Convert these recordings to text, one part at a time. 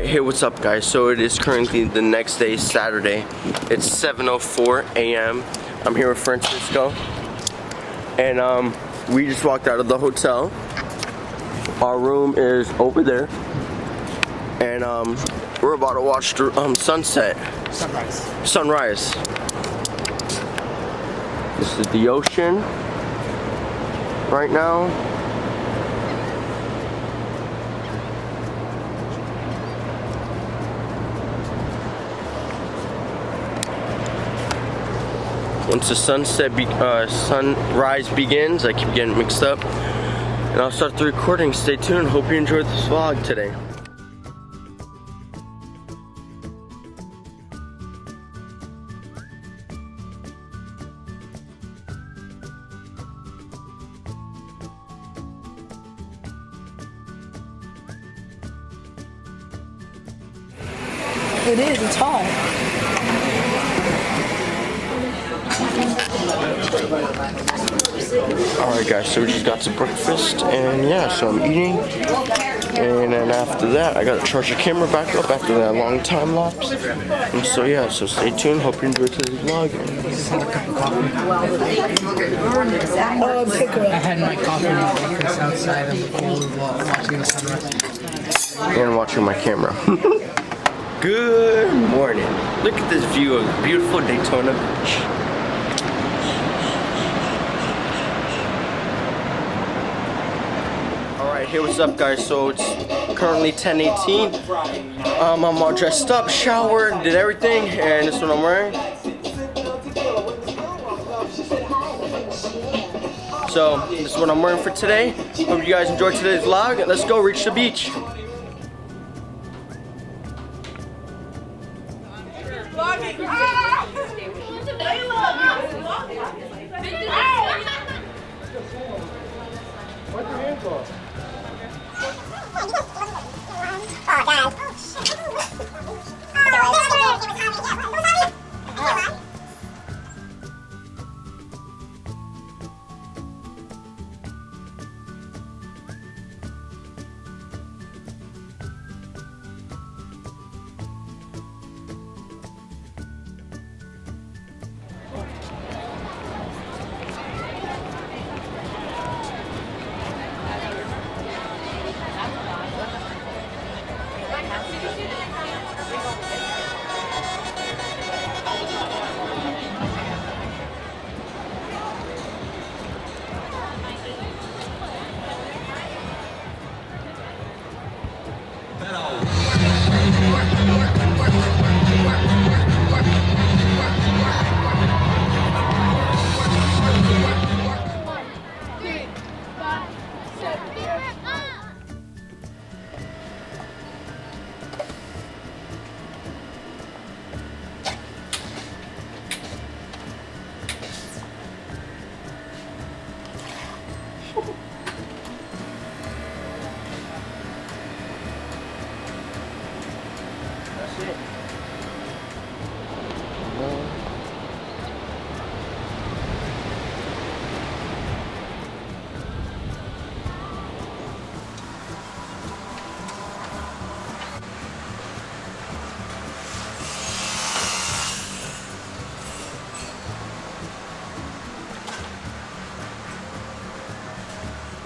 Hey, what's up guys? So it is currently the next day, Saturday. It's 7:04 a.m. I'm here with Francisco. And we just walked out of the hotel. Our room is over there. And we're about to watch the sunset. Sunrise. This is the ocean right now. Once the sunrise begins, I keep getting mixed up, and I'll start the recording. Stay tuned. Hope you enjoyed this vlog today. It is, it's hot. Alright guys, so we just got to breakfast, and yeah, so I'm eating, and then after that I gotta charge the camera back up after that long time lapse. And so yeah, so stay tuned. Hope you enjoyed today's vlog. I had my coffee and breakfast outside of the pool watching the sunrise. And watching my camera. Good morning. Look at this view of beautiful Daytona Beach. Alright, hey, what's up guys? So it's currently 10:18. I'm all dressed up, showered, did everything, and this is what I'm wearing. So this is what I'm wearing for today. Hope you guys enjoyed today's vlog. Let's go reach the beach.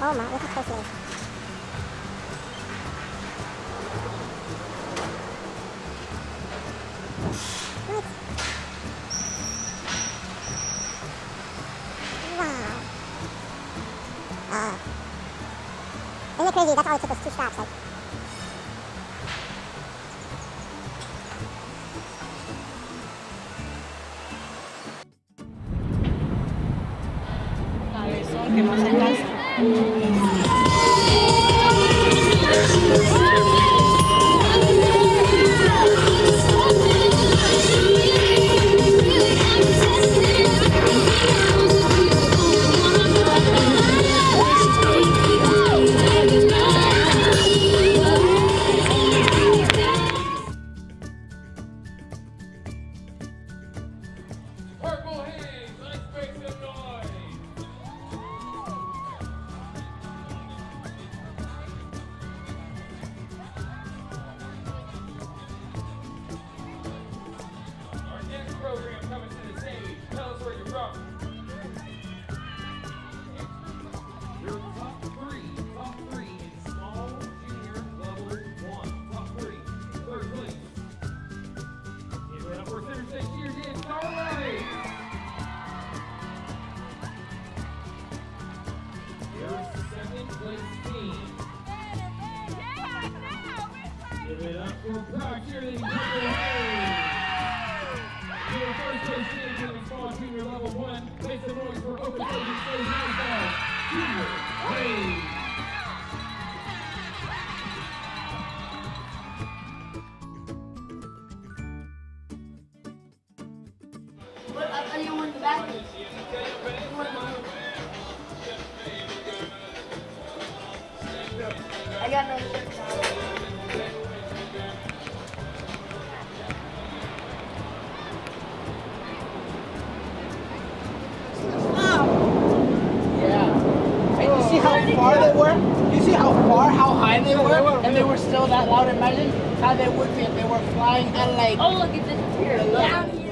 Oh my, look how close it is. What? Wow. Isn't it crazy? That's all it took us 2 stops. Like. place team. Give it up for Proud Cheerleading Number 1. Your first place champion in small junior level 1. Make some noise for Open Station State Hands Junior Wade. I'll tell you when the back is. I got no shirt. And you see how far they were? You see how high they were? And they were still that loud. Imagine how they would be if they were flying at like... Oh, look at this here. Down here.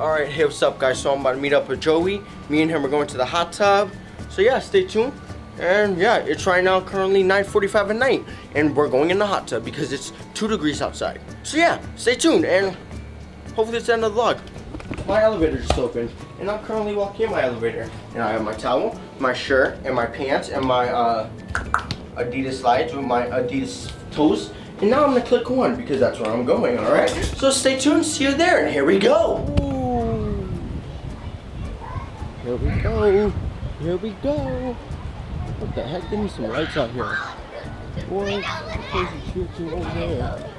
Alright, hey, what's up, guys? So I'm about to meet up with Joey. Me and him are going to the hot tub. So yeah, stay tuned. And yeah, it's right now currently 9:45 at night. And we're going in the hot tub because it's 2 degrees outside. So yeah, stay tuned and hopefully it's the end of the vlog. My elevator just opened and I'm currently walking in my elevator. And I have my towel, my shirt, and my pants, and my Adidas slides with my Adidas toes. And now I'm gonna click 1 because that's where I'm going, alright? So stay tuned, see you there, and here we go! Here we go. Here we go. What the heck? Give me some lights out here. Boy, crazy shooting over there.